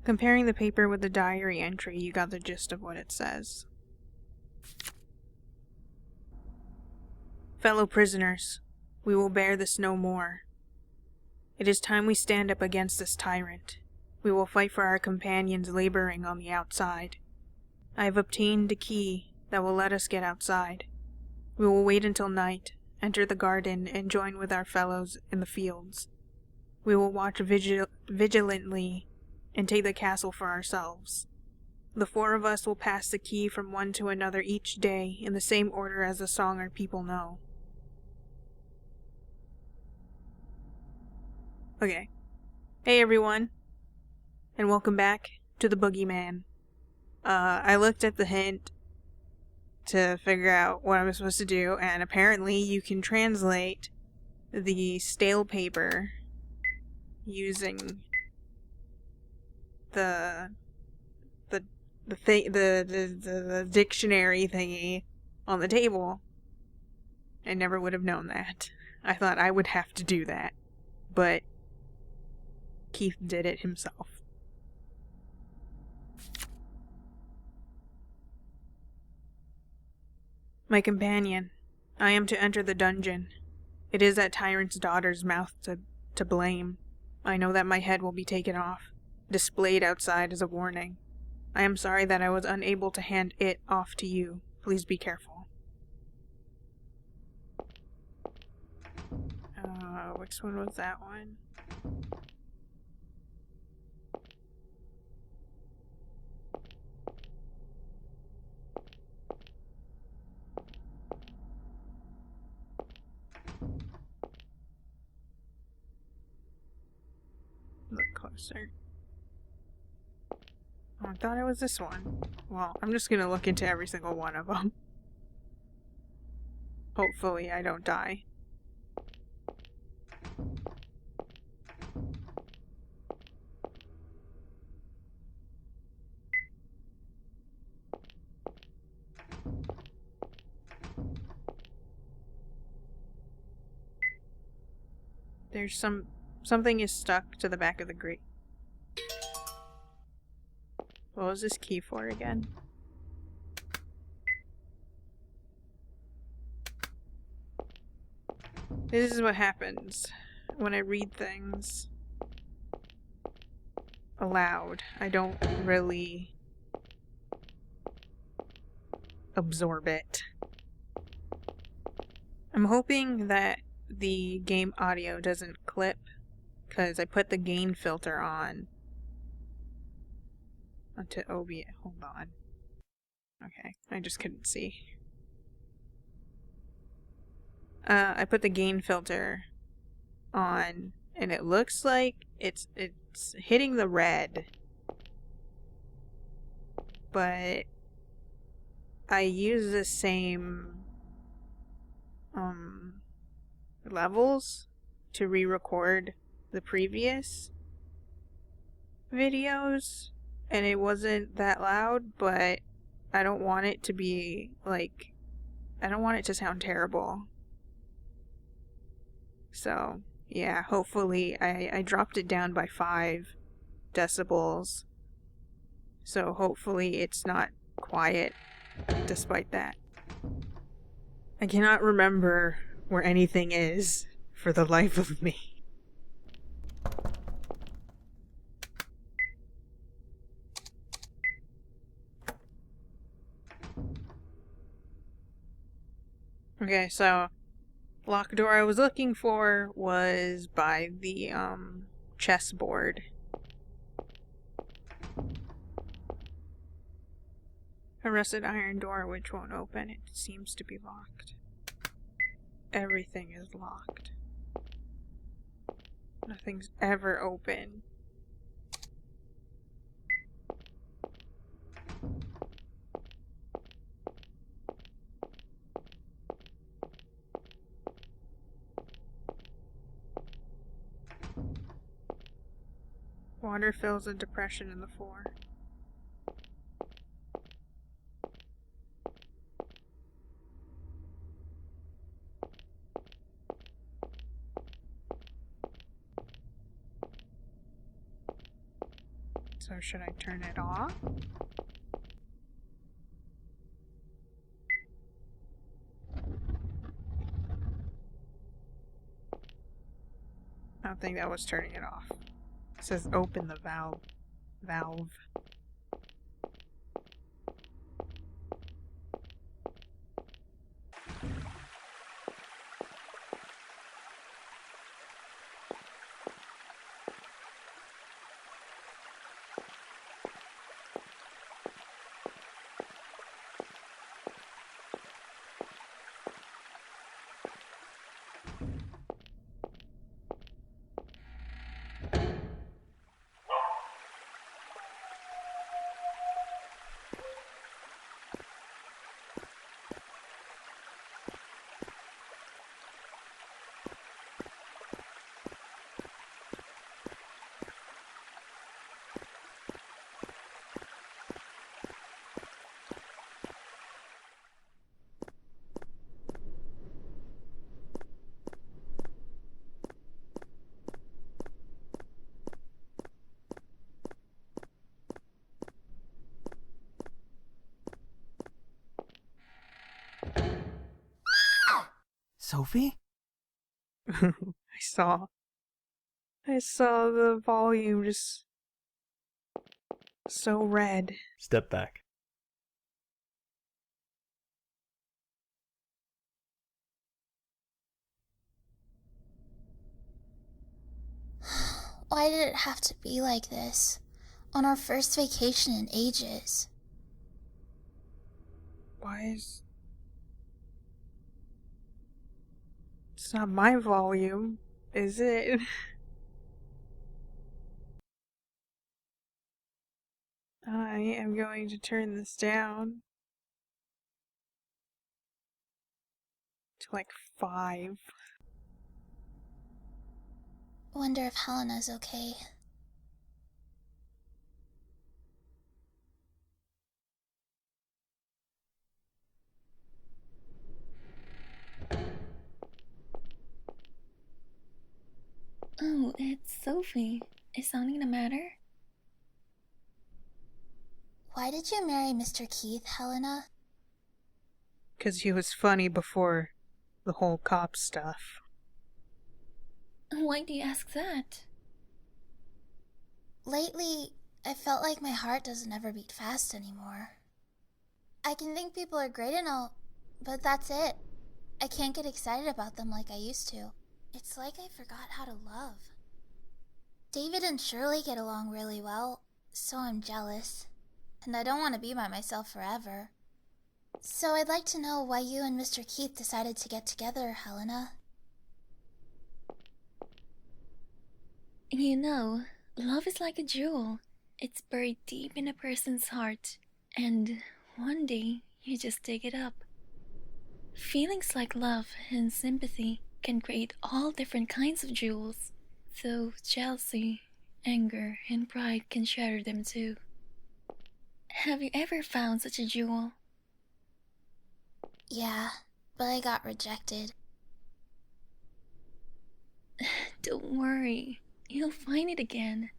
Comparing the paper with the diary entry, you got the gist of what it says. Fellow prisoners, we will bear this no more. It is time we stand up against this tyrant. We will fight for our companions laboring on the outside. I have obtained a key that will let us get outside. We will wait until night, enter the garden, and join with our fellows in the fields. We will watch vigilantly and take the castle for ourselves. The 4 of us will pass the key from one to another each day in the same order as the song our people know. Okay. Hey everyone, and welcome back to the Boogie Man. I looked at the hint to figure out what I was supposed to do, and apparently you can translate the stale paper using the dictionary thingy on the table. I never would have known that. I thought I would have to do that, but Keith did it himself. My companion, I am to enter the dungeon. It is that tyrant's daughter's mouth to blame. I know that my head will be taken off, displayed outside as a warning. I am sorry that I was unable to hand it off to you. Please be careful. Which one was that one? Look closer. Oh, I thought it was this one. Well, I'm just gonna look into every single one of them. Hopefully I don't die. There's something is stuck to the back of the grate. What was this key for again? This is what happens when I read things aloud. I don't really absorb it. I'm hoping that the game audio doesn't clip, because I put the gain filter on onto OBS. Hold on. Okay, I just couldn't see. I put the gain filter on, and it looks like it's hitting the red, but I use the same levels to re-record the previous videos, and it wasn't that loud, but I don't want it to be like, I don't want it to sound terrible. So yeah, hopefully I dropped it down by 5 decibels, so hopefully it's not quiet despite that. I cannot remember where anything is for the life of me. Okay, so locked door I was looking for was by the chessboard. A rusted iron door which won't open. It seems to be locked. Everything is locked. Nothing's ever open. Water fills a depression in the floor. So should I turn it off? I don't think that was turning it off. It says open the valve. Sophie? I saw the volume just so red. Step back. Why did it have to be like this? On our first vacation in ages. Why is... It's not my volume, is it? I am going to turn this down to like 5. Wonder if Helena's okay. Oh, it's Sophie. Is something the matter? Why did you marry Mr. Keith, Helena? 'Cause he was funny before the whole cop stuff. Why do you ask that? Lately, I felt like my heart doesn't ever beat fast anymore. I can think people are great and all, but that's it. I can't get excited about them like I used to. It's like I forgot how to love. David and Shirley get along really well, so I'm jealous. And I don't want to be by myself forever. So I'd like to know why you and Mr. Keith decided to get together, Helena. You know, love is like a jewel. It's buried deep in a person's heart, and one day you just dig it up. Feelings like love and sympathy can create all different kinds of jewels, though jealousy, anger, and pride can shatter them too. Have you ever found such a jewel? Yeah, but I got rejected. Don't worry, you'll find it again.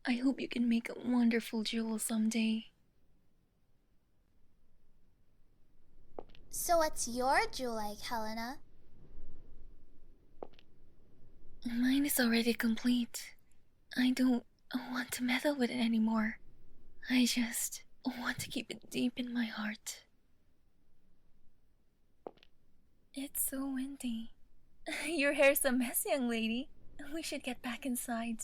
I hope you can make a wonderful jewel someday. So what's your jewel like, Helena? Mine is already complete. I don't want to meddle with it anymore. I just want to keep it deep in my heart. It's so windy. Your hair's a mess, young lady. We should get back inside.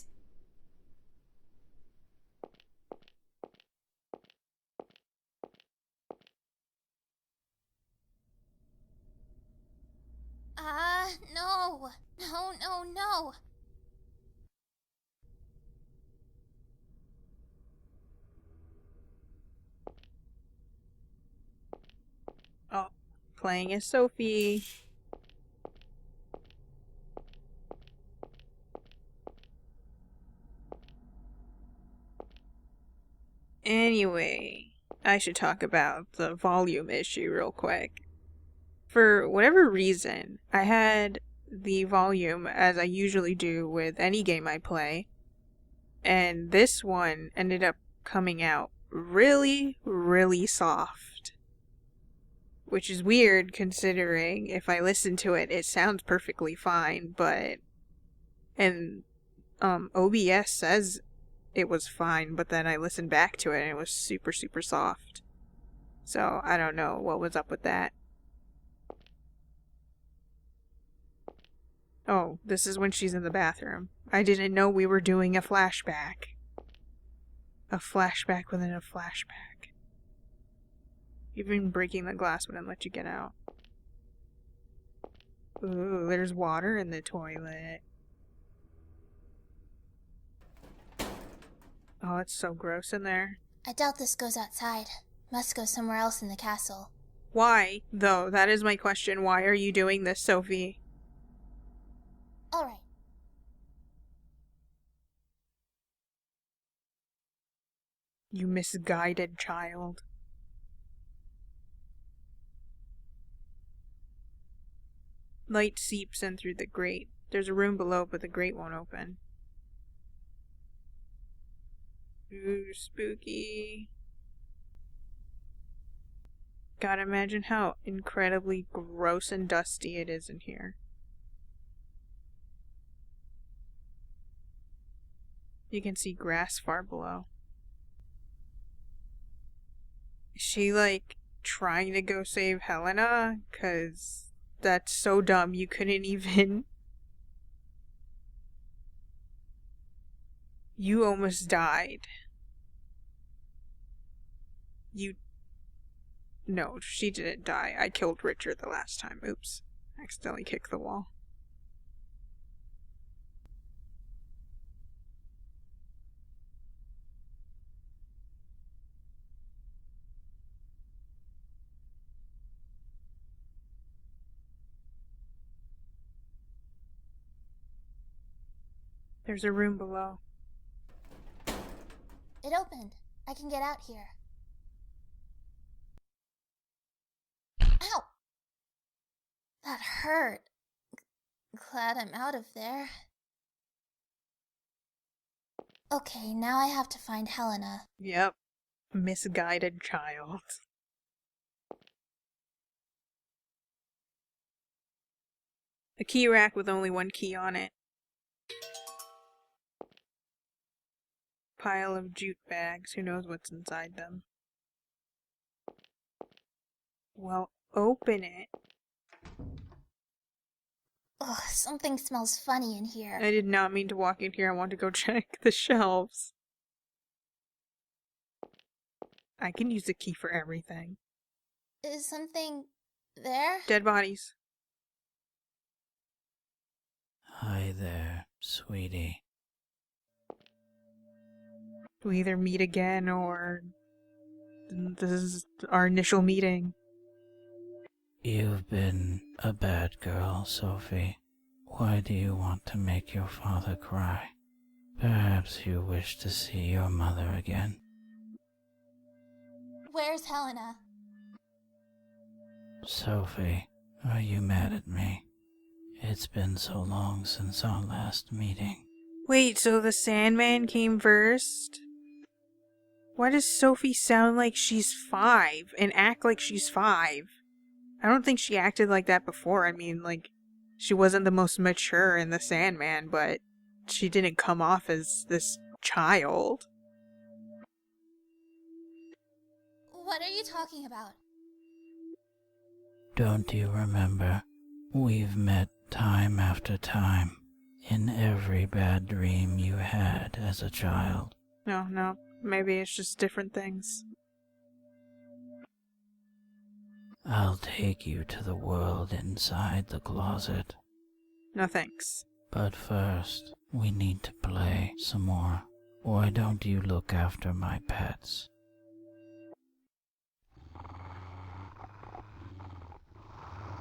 No. No. Oh, playing as Sophie. Anyway, I should talk about the volume issue real quick. For whatever reason, I had the volume as I usually do with any game I play, and this one ended up coming out really, really soft. Which is weird considering if I listen to it, it sounds perfectly fine, but... And, OBS says it was fine, but then I listened back to it and it was super, super soft. So, I don't know what was up with that. Oh, this is when she's in the bathroom. I didn't know we were doing a flashback. A flashback within a flashback. Even breaking the glass wouldn't let you get out. Ooh, there's water in the toilet. Oh, it's so gross in there. I doubt this goes outside. Must go somewhere else in the castle. Why, though? That is my question. Why are you doing this, Sophie? Alright. You misguided child. Light seeps in through the grate. There's a room below, but the grate won't open. Ooh, spooky. Gotta imagine how incredibly gross and dusty it is in here. You can see grass far below. Is she, like, trying to go save Helena? 'Cause that's so dumb, you couldn't even... You almost died. You... No, she didn't die. I killed Richard the last time. Oops. Accidentally kicked the wall. There's a room below. It opened. I can get out here. Ow! That hurt. Glad I'm out of there. Okay, now I have to find Helena. Yep. Misguided child. A key rack with only one key on it. Pile of jute bags. Who knows what's inside them? Well, open it. Ugh, something smells funny in here. I did not mean to walk in here. I want to go check the shelves. I can use a key for everything. Is something there? Dead bodies. Hi there, sweetie. We either meet again or this is our initial meeting. You've been a bad girl, Sophie. Why do you want to make your father cry? Perhaps you wish to see your mother again. Where's Helena? Sophie, are you mad at me? It's been so long since our last meeting. Wait, so the Sandman came first? Why does Sophie sound like she's 5 and act like she's 5? I don't think she acted like that before. I mean, like, she wasn't the most mature in the Sandman, but she didn't come off as this child. What are you talking about? Don't you remember? We've met time after time in every bad dream you had as a child. No, maybe it's just different things. I'll take you to the world inside the closet. No thanks. But first, we need to play some more. Why don't you look after my pets?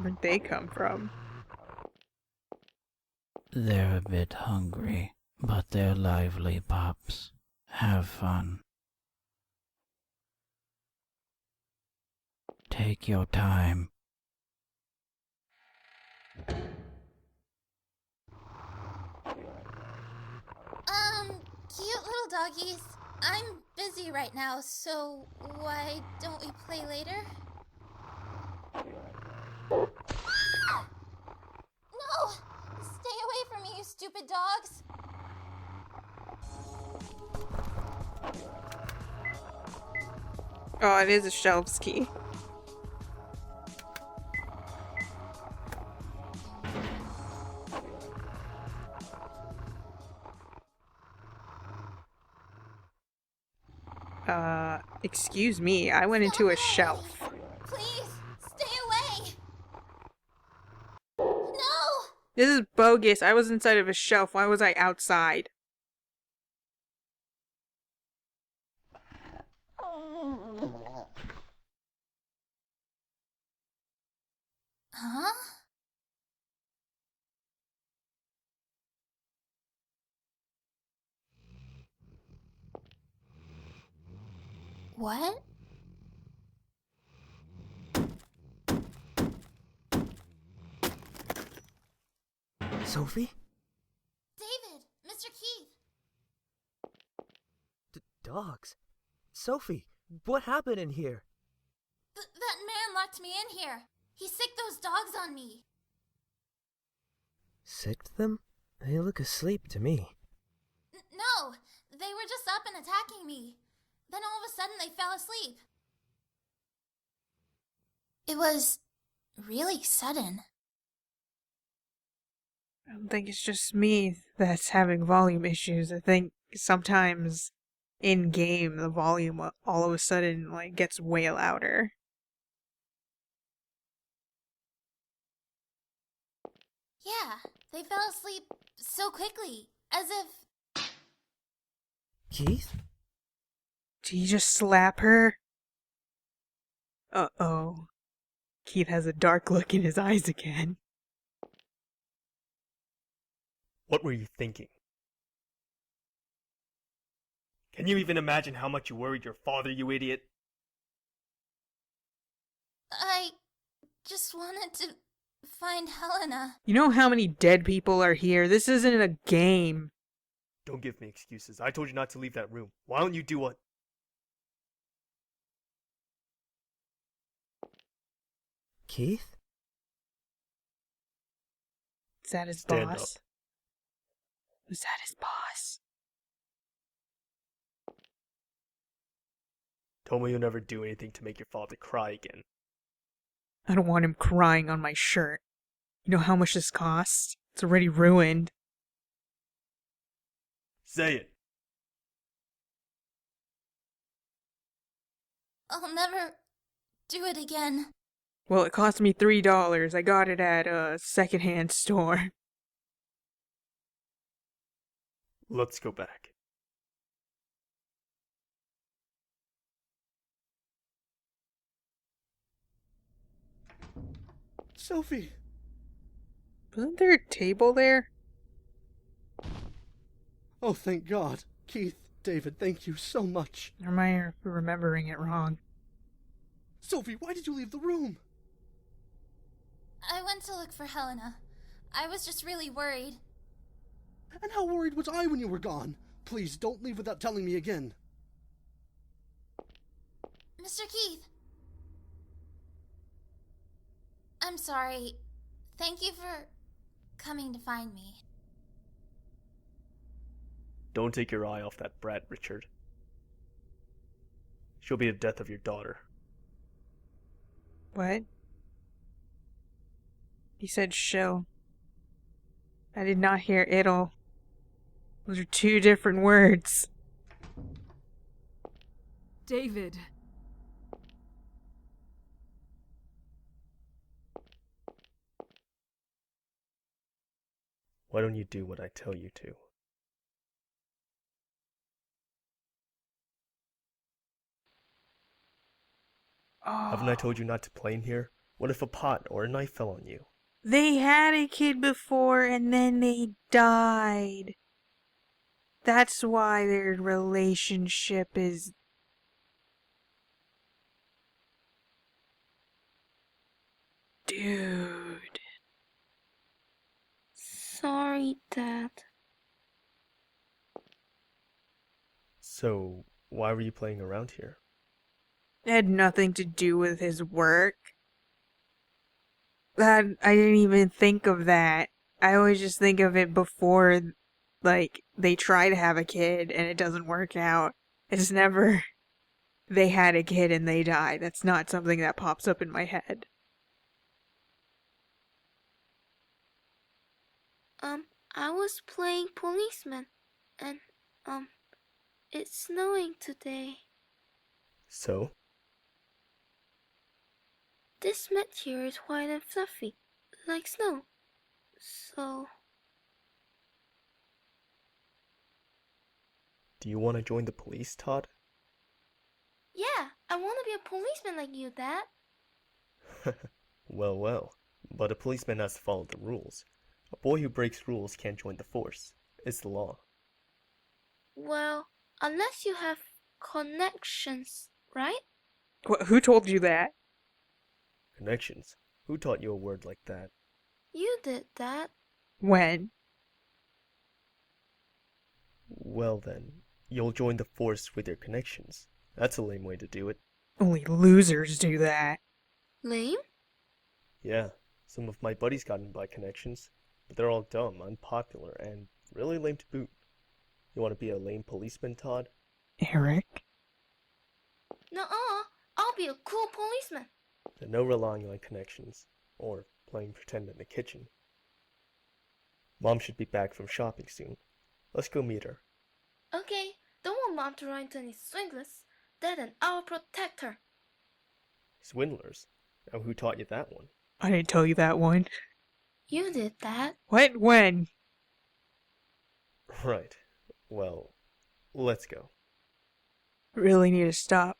Where'd they come from? They're a bit hungry, but they're lively pups. Have fun. Take your time. Cute little doggies. I'm busy right now, so why don't we play later? No! Stay away from me, you stupid dogs! Oh, it is a shelves key. Excuse me, I went into a shelf. Please, stay away! No! This is bogus. I was inside of a shelf. Why was I outside? Huh? What? Sophie? David! Mr. Keith! Dogs? Sophie, what happened in here? That man locked me in here. He sicked those dogs on me. Sicked them? They look asleep to me. No! They were just up and attacking me. Then all of a sudden they fell asleep. It was really sudden. I don't think it's just me that's having volume issues. I think sometimes in game the volume all of a sudden like gets way louder. Yeah, they fell asleep so quickly, as if... Keith? Did you just slap her? Uh-oh. Keith has a dark look in his eyes again. What were you thinking? Can you even imagine how much you worried your father, you idiot? I just wanted to find Helena. You know how many dead people are here? This isn't a game. Don't give me excuses. I told you not to leave that room. Why don't you do what? Keith? Is that his Stand boss? up. Was that his boss? Tell me you'll never do anything to make your father cry again. I don't want him crying on my shirt. You know how much this costs? It's already ruined. Say it. I'll never do it again. Well, it cost me $3. I got it at a secondhand store. Let's go back. Sophie! Wasn't there a table there? Oh, thank God. Keith, David, thank you so much. Or am I remembering it wrong? Sophie, why did you leave the room? I went to look for Helena. I was just really worried. And how worried was I when you were gone? Please, don't leave without telling me again. Mr. Keith! I'm sorry. Thank you for coming to find me. Don't take your eye off that brat, Richard. She'll be the death of your daughter. What? He said shill. I did not hear it'll. Those are two different words. David. Why don't you do what I tell you to? Oh. Haven't I told you not to play in here? What if a pot or a knife fell on you? They had a kid before and then they died. That's why their relationship is... Dude. Sorry, Dad. So, why were you playing around here? It had nothing to do with his work. That I didn't even think of that. I always just think of it before, like, they try to have a kid and it doesn't work out. It's never they had a kid and they died. That's not something that pops up in my head. I was playing policeman, and, it's snowing today. So? This mat here is white and fluffy, like snow. So... Do you want to join the police, Todd? Yeah, I want to be a policeman like you, Dad. Well. But a policeman has to follow the rules. A boy who breaks rules can't join the force. It's the law. Well, unless you have connections, right? Who told you that? Connections? Who taught you a word like that? You did, Dad. When? Well then, you'll join the force with your connections. That's a lame way to do it. Only losers do that. Lame? Yeah, some of my buddies got in by connections, but they're all dumb, unpopular, and really lame to boot. You want to be a lame policeman, Todd? Eric? Nuh-uh, I'll be a cool policeman. Then no relying on connections, or playing pretend in the kitchen. Mom should be back from shopping soon. Let's go meet her. Okay, don't want Mom to run into any swindlers. Dad and I'll protect her. Swindlers? And who taught you that one? I didn't tell you that one. You did that. What? When? Right. Well, let's go. Really need to stop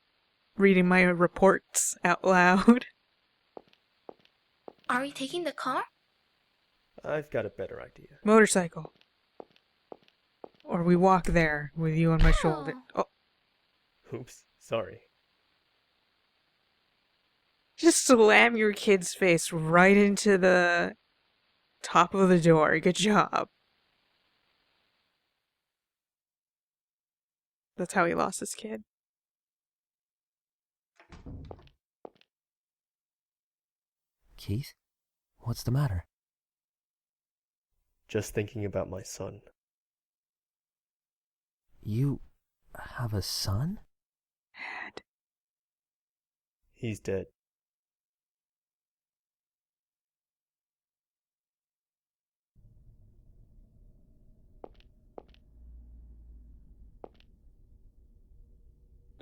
reading my reports out loud. Are we taking the car? I've got a better idea. Motorcycle. Or we walk there with you on my shoulder. Oh, Oops, sorry. just slam your kid's face right into the top of the door. Good job. That's how he lost his kid. Keith? What's the matter? Just thinking about my son. You have a son? Dad. He's dead.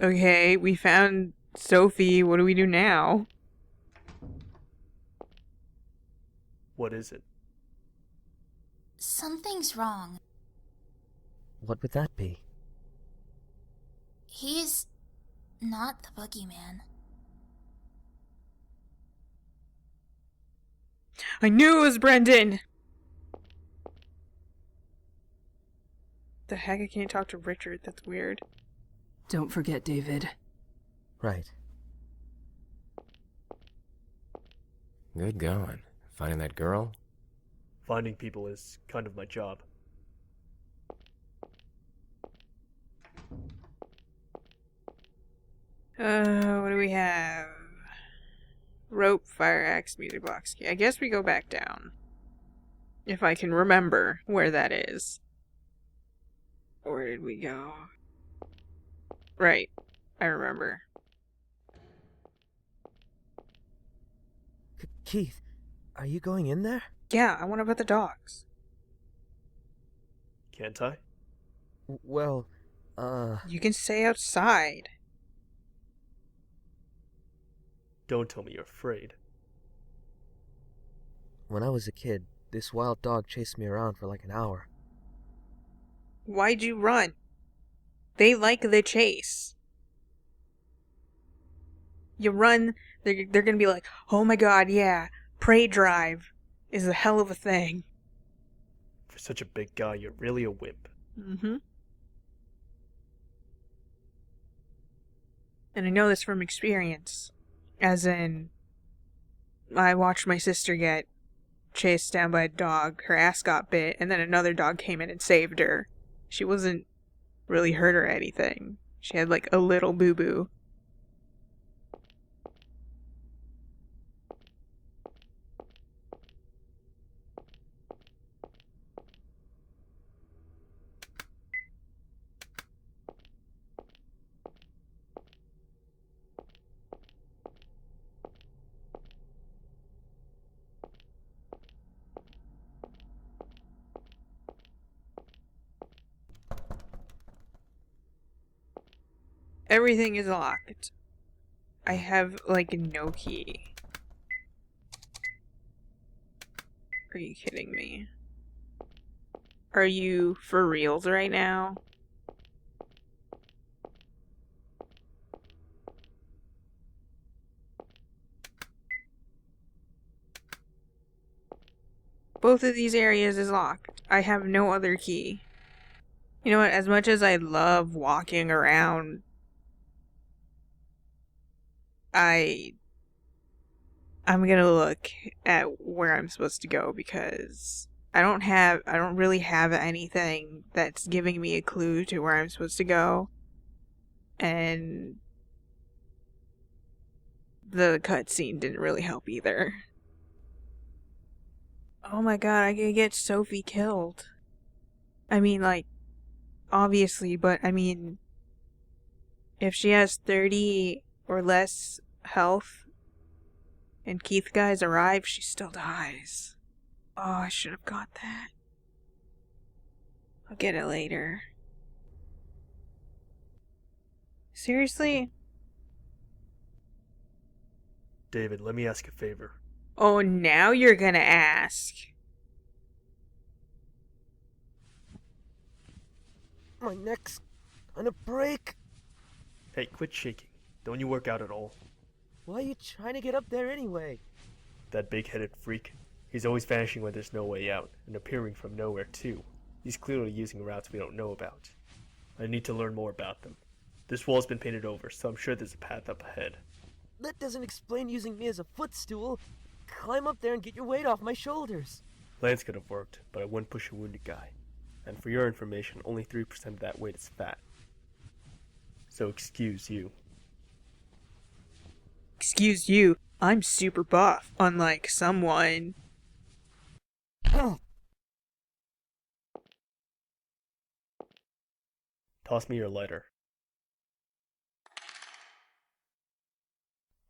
Okay, we found Sophie. What do we do now? What is it? Something's wrong. What would that be? He's not the Boogie Man. I knew it was Brendan! The heck, I can't talk to Richard. That's weird. Don't forget, David. Right. Good going. Finding that girl? Finding people is kind of my job. What do we have? Rope, fire axe, music box. I guess we go back down. If I can remember where that is. Where did we go? Right. I remember. Keith, are you going in there? Yeah, I want to pet the dogs. Can't I? Well, You can stay outside. Don't tell me you're afraid. when I was a kid, this wild dog chased me around for like an hour. Why'd you run? They like the chase. You run, they're gonna be like, oh my god, yeah, prey drive is a hell of a thing. For such a big guy, you're really a wimp. Mm-hmm. And I know this from experience. As in, I watched my sister get chased down by a dog, her ass got bit, and then another dog came in and saved her. She wasn't really hurt or anything. She had like a little boo-boo. Everything is locked. I have, like, no key. Are you kidding me? Are you for reals right now? Both of these areas is locked. I have no other key. You know what? As much as I love walking around, I'm gonna look at where I'm supposed to go because I don't really have anything that's giving me a clue to where I'm supposed to go. And the cutscene didn't really help either. Oh my god, I could get Sophie killed. I mean, like, obviously, but I mean, if she has 30 or less health and Keith guys arrive, she still dies. Oh, I should have got that. I'll get it later. Seriously? David, let me ask a favor. Oh, now you're gonna ask. My neck's gonna break. Hey, quit shaking. Don't you work out at all? Why are you trying to get up there anyway? That big-headed freak. He's always vanishing when there's no way out, and appearing from nowhere too. He's clearly using routes we don't know about. I need to learn more about them. This wall's been painted over, so I'm sure there's a path up ahead. That doesn't explain using me as a footstool. Climb up there and get your weight off my shoulders. Lance could have worked, but I wouldn't push a wounded guy. And for your information, only 3% of that weight is fat. So excuse you. Excuse you, I'm super buff, unlike someone. Toss me your lighter.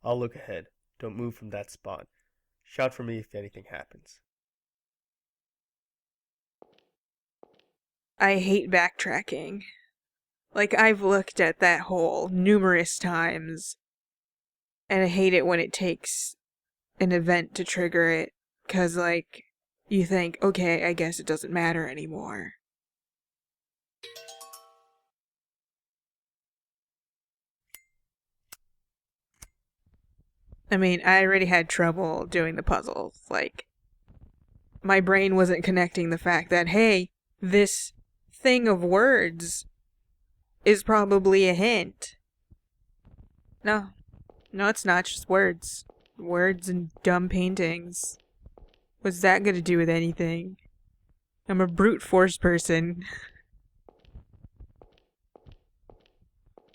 I'll look ahead. Don't move from that spot. Shout for me if anything happens. I hate backtracking. Like, I've looked at that hole numerous times, and I hate it when it takes an event to trigger it, 'cause, like, you think, okay, I guess it doesn't matter anymore. I mean, I already had trouble doing the puzzles. Like, my brain wasn't connecting the fact that, hey, this thing of words is probably a hint. No, it's not just words. Words and dumb paintings. What's that gonna do with anything? I'm a brute force person.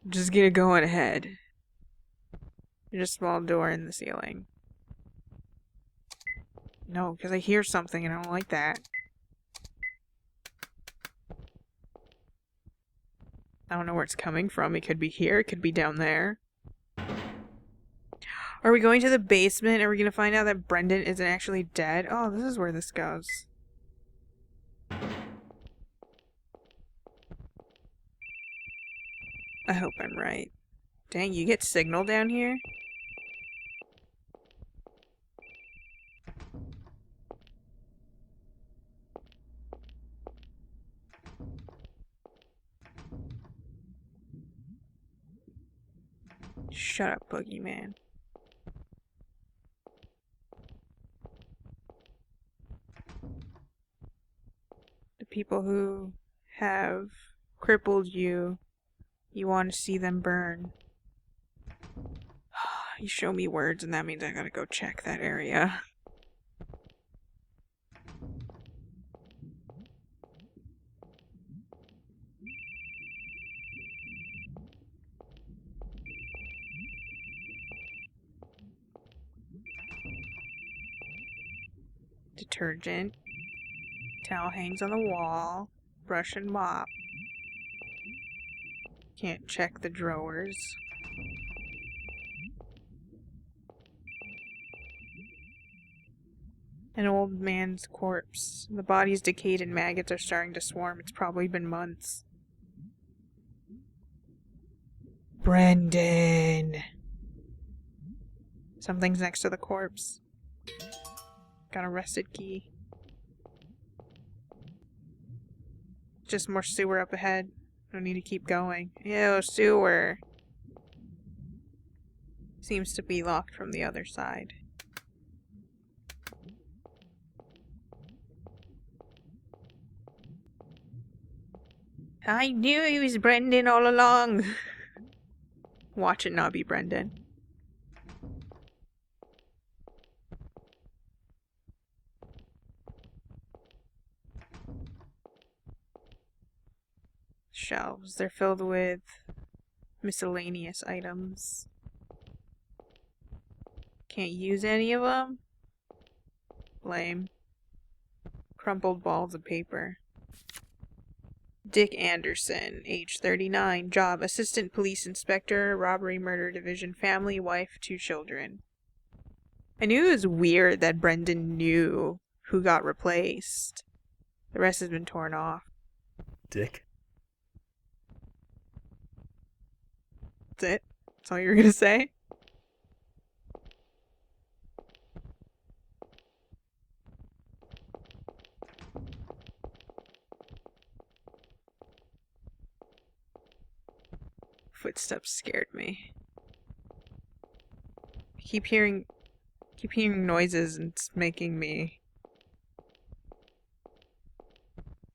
I'm just gonna go on ahead. There's a small door in the ceiling. No, because I hear something and I don't like that. I don't know where it's coming from. It could be here, it could be down there. Are we going to the basement? Are we going to find out that Brendan isn't actually dead? Oh, this is where this goes. I hope I'm right. Dang, you get signal down here? Shut up, Boogie Man. The people who have crippled you, you want to see them burn. You show me words and that means I gotta go check that area. detergent. Towel hangs on the wall. Brush and mop. Can't check the drawers. An old man's corpse. The body's decayed and maggots are starting to swarm. It's probably been months. Brendan! Something's next to the corpse. Got a rusted key. Just more sewer up ahead. Don't need to keep going. Ew, sewer! Seems to be locked from the other side. I knew he was Brendan all along! Watch it not be Brendan. Shelves. They're filled with miscellaneous items. Can't use any of them? Lame. Crumpled balls of paper. Dick Anderson, age 39, job, assistant police inspector, robbery murder division, family, wife, 2 children. I knew it was weird that Brendan knew who got replaced. The rest has been torn off. Dick? That's it? That's all you were gonna say? Footsteps scared me. I keep hearing noises and it's making me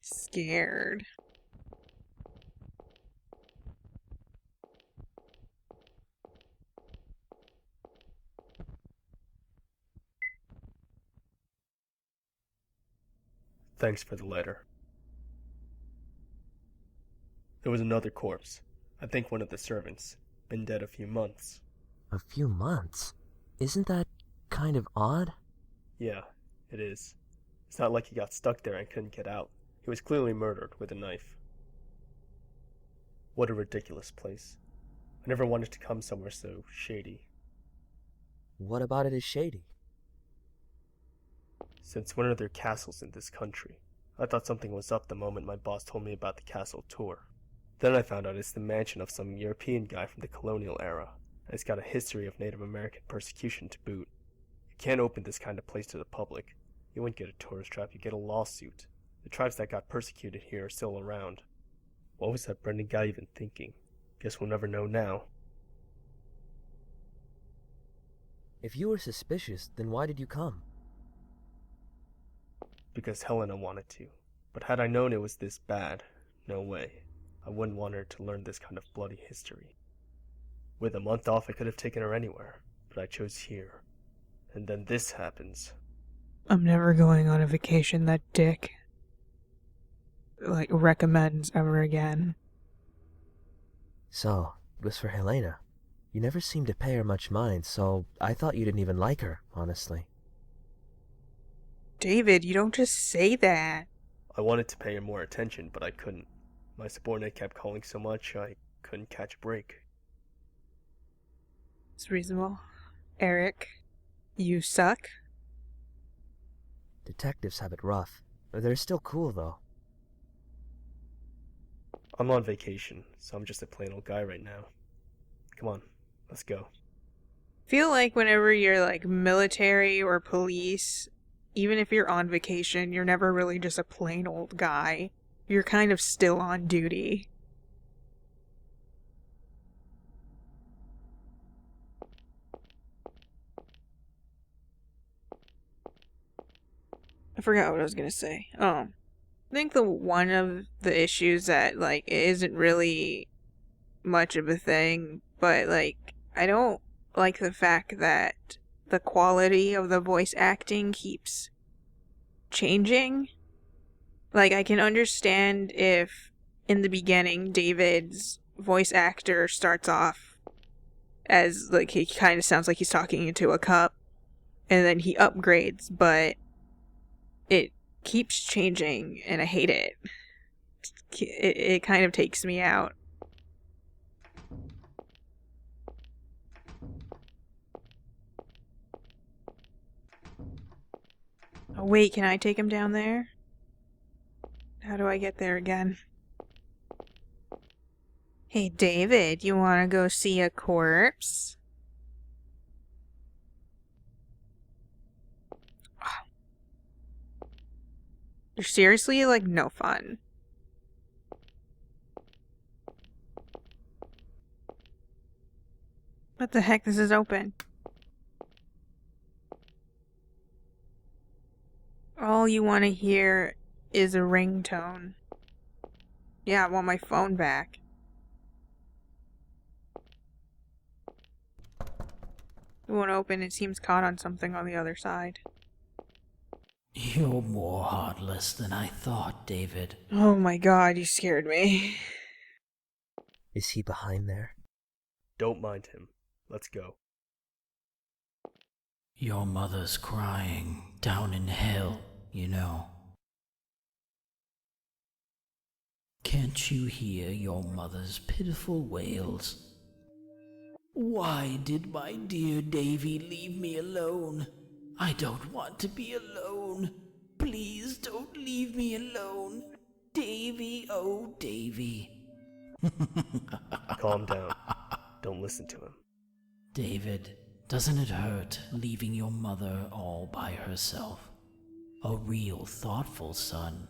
scared. Thanks for the letter. There was another corpse. I think one of the servants. Been dead a few months. A few months? Isn't that kind of odd? Yeah, it is. It's not like he got stuck there and couldn't get out. He was clearly murdered with a knife. What a ridiculous place. I never wanted to come somewhere so shady. What about it is shady? Since when are there castles in this country? I thought something was up the moment my boss told me about the castle tour. Then I found out it's the mansion of some European guy from the colonial era, and it's got a history of Native American persecution to boot. You can't open this kind of place to the public. You wouldn't get a tourist trap, you get a lawsuit. The tribes that got persecuted here are still around. What was that Brendan guy even thinking? Guess we'll never know now. If you were suspicious, then why did you come? Because Helena wanted to. But had I known it was this bad, no way. I wouldn't want her to learn this kind of bloody history. With a month off, I could have taken her anywhere, but I chose here. And then this happens. I'm never going on a vacation that Dick recommends ever again. So, it was for Helena. You never seemed to pay her much mind, so I thought you didn't even like her, honestly. David, you don't just say that. I wanted to pay her more attention, but I couldn't. My subordinate kept calling so much, I couldn't catch a break. It's reasonable. Eric, you suck. Detectives have it rough. They're still cool, though. I'm on vacation, so I'm just a plain old guy right now. Come on, let's go. Feel like whenever you're military or police, even if you're on vacation, you're never really just a plain old guy. You're kind of still on duty. I forgot what I was gonna say. I think one of the issues that it isn't really much of a thing, but I don't like the fact that the quality of the voice acting keeps changing. I can understand if in the beginning David's voice actor starts off as he kind of sounds like he's talking into a cup, and then he upgrades, but it keeps changing, and I hate it. It kind of takes me out. Oh wait, can I take him down there? How do I get there again? Hey David, you wanna go see a corpse? You're seriously, like, no fun. What the heck? This is open. All you want to hear is a ringtone. Yeah, I want my phone back. It won't open. It seems caught on something on the other side. You're more heartless than I thought, David. Oh my god, you scared me. Is he behind there? Don't mind him. Let's go. Your mother's crying down in hell, you know. Can't you hear your mother's pitiful wails? Why did my dear Davy leave me alone? I don't want to be alone. Please don't leave me alone. Davy, oh Davy. Calm down. Don't listen to him. David, doesn't it hurt leaving your mother all by herself? A real thoughtful son.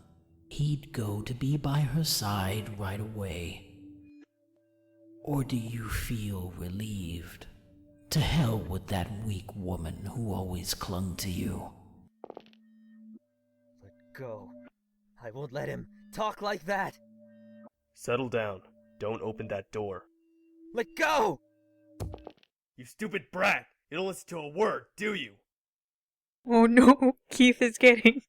He'd go to be by her side right away. Or do you feel relieved? To hell with that weak woman who always clung to you. Let go. I won't let him talk like that. Settle down. Don't open that door. Let go! You stupid brat! You don't listen to a word, do you? Oh no, Keith is getting...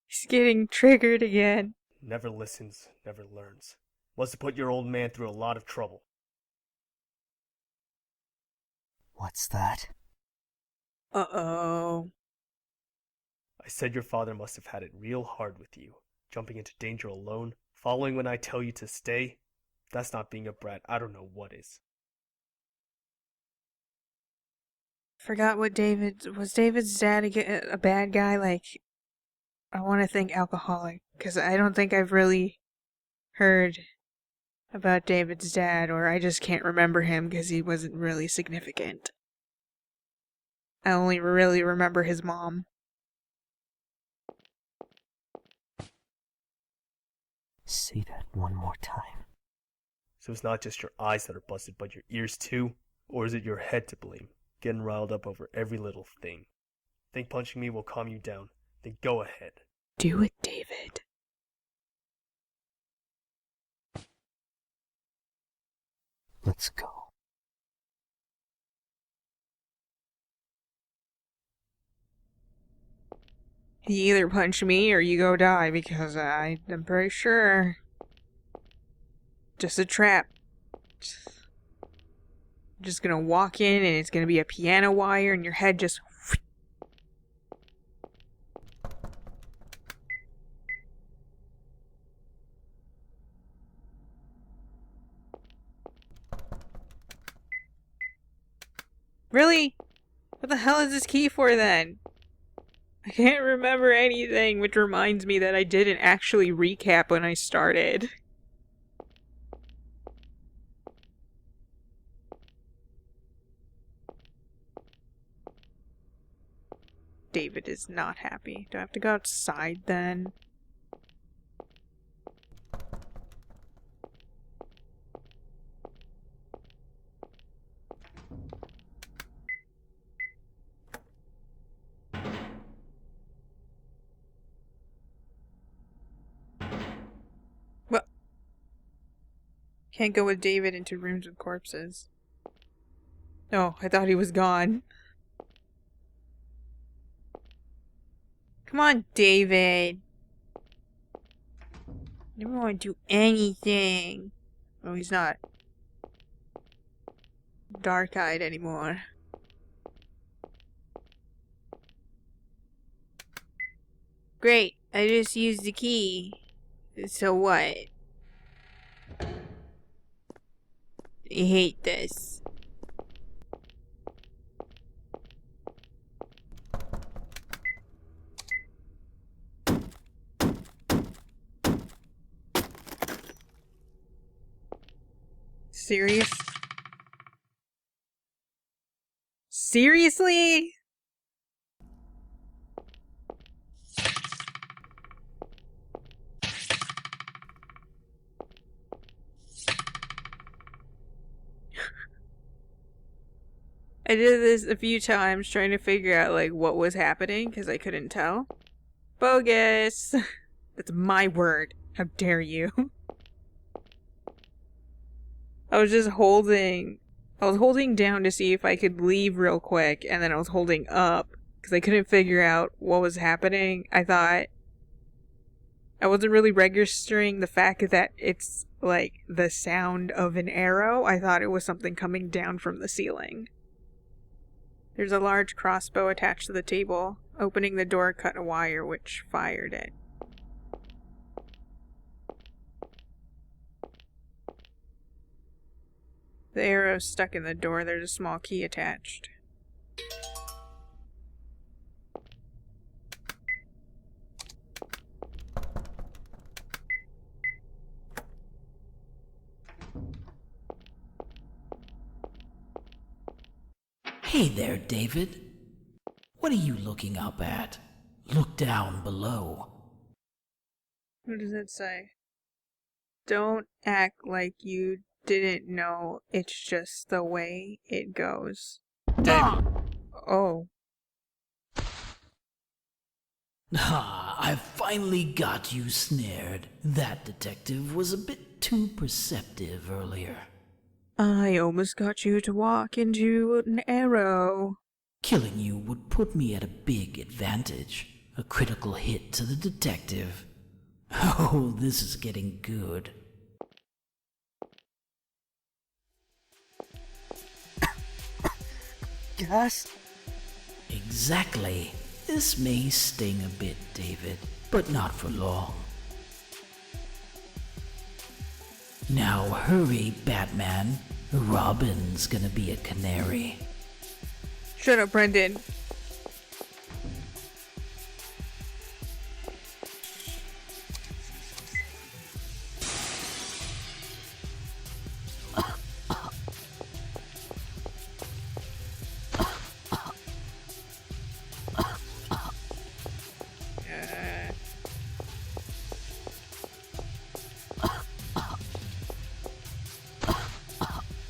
He's getting triggered again. Never listens, never learns. Must have put your old man through a lot of trouble. What's that? Uh-oh. I said your father must have had it real hard with you. Jumping into danger alone, following when I tell you to stay. That's not being a brat. I don't know what is. Forgot what was David's dad a bad guy? Like, I want to think alcoholic, because I don't think I've really heard about David's dad, or I just can't remember him because he wasn't really significant. I only really remember his mom. Say that one more time. So it's not just your eyes that are busted, but your ears too? Or is it your head to blame? Getting riled up over every little thing. Think punching me will calm you down? Then go ahead. Do it, David. Let's go. You either punch me or you go die, because I'm pretty sure... Just a trap. Just gonna walk in and it's gonna be a piano wire and your head just... Really? What the hell is this key for then? I can't remember anything, which reminds me that I didn't actually recap when I started. David is not happy. Do I have to go outside then? Well, can't go with David into rooms with corpses. Oh, I thought he was gone. Come on, David. Never want to do anything. Oh, he's not dark-eyed anymore. Great, I just used the key. So what? I hate this. Serious? Seriously? I did this a few times trying to figure out like what was happening because I couldn't tell. Bogus! That's my word. How dare you? I was holding down to see if I could leave real quick, and then I was holding up because I couldn't figure out what was happening. I thought I wasn't really registering the fact that it's like the sound of an arrow. I thought it was something coming down from the ceiling. There's a large crossbow attached to the table. Opening the door cut a wire which fired it. The arrow's stuck in the door. There's a small key attached. Hey there, David. What are you looking up at? Look down below. What does it say? Don't act like you didn't know. It's just the way it goes. Oh. Ah, I finally got you snared. That detective was a bit too perceptive earlier. I almost got you to walk into an arrow. Killing you would put me at a big advantage. A critical hit to the detective. Oh, this is getting good. Gas? Exactly. This may sting a bit, David, but not for long. Now hurry, Batman. Robin's gonna be a canary. Shut up, Brendan.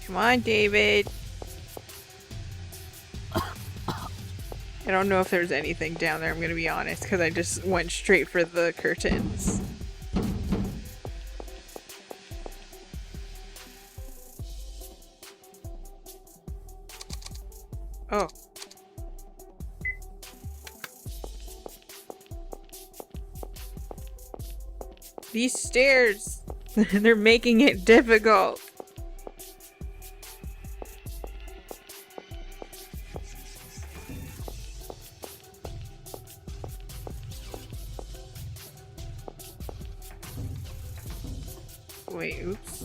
Come on, David. I don't know if there's anything down there, I'm gonna be honest, because I just went straight for the curtains. Oh. These stairs, they're making it difficult. Wait, oops.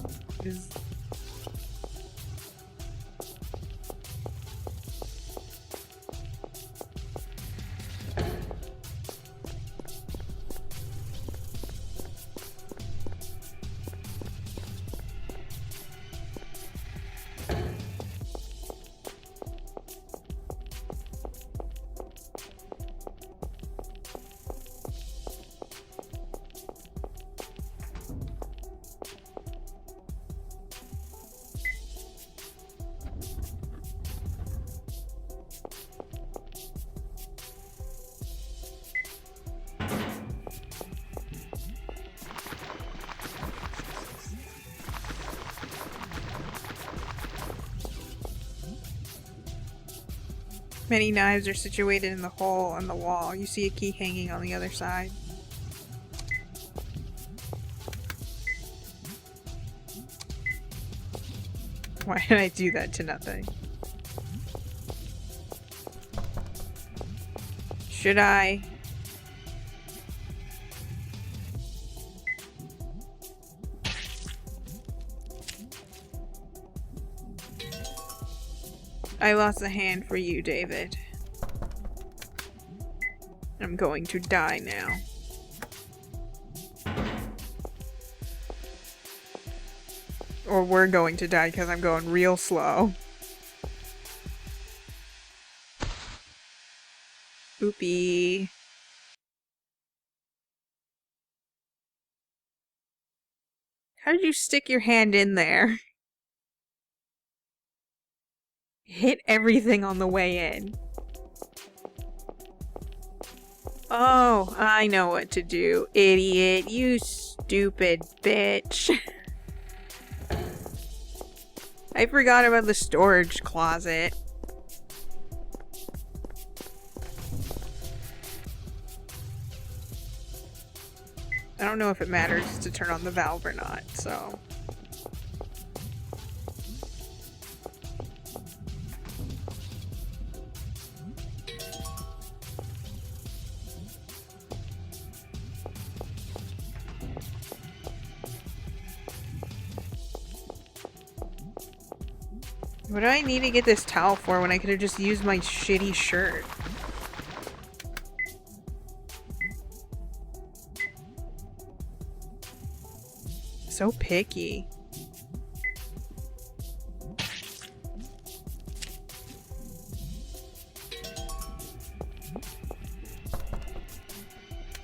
Many knives are situated in the hole on the wall. You see a key hanging on the other side. Why did I do that to nothing? Should I? I lost a hand for you, David. I'm going to die now. Or we're going to die because I'm going real slow. Oopie. How did you stick your hand in there? Hit everything on the way in. Oh, I know what to do, idiot. You stupid bitch. I forgot about the storage closet. I don't know if it matters to turn on the valve or not, so... What do I need to get this towel for when I could have just used my shitty shirt? So picky.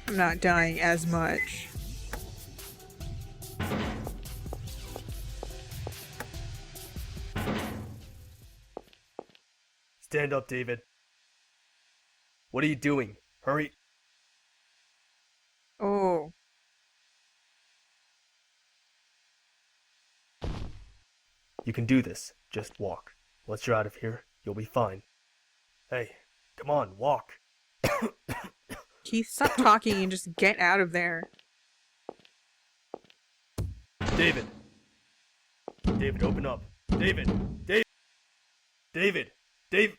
I'm not dying as much. Stand up, David. What are you doing? Hurry. Oh. You can do this. Just walk. Once you're out of here, you'll be fine. Hey, come on, walk. Keith, stop talking and just get out of there. David. David, open up. David. David. David. David.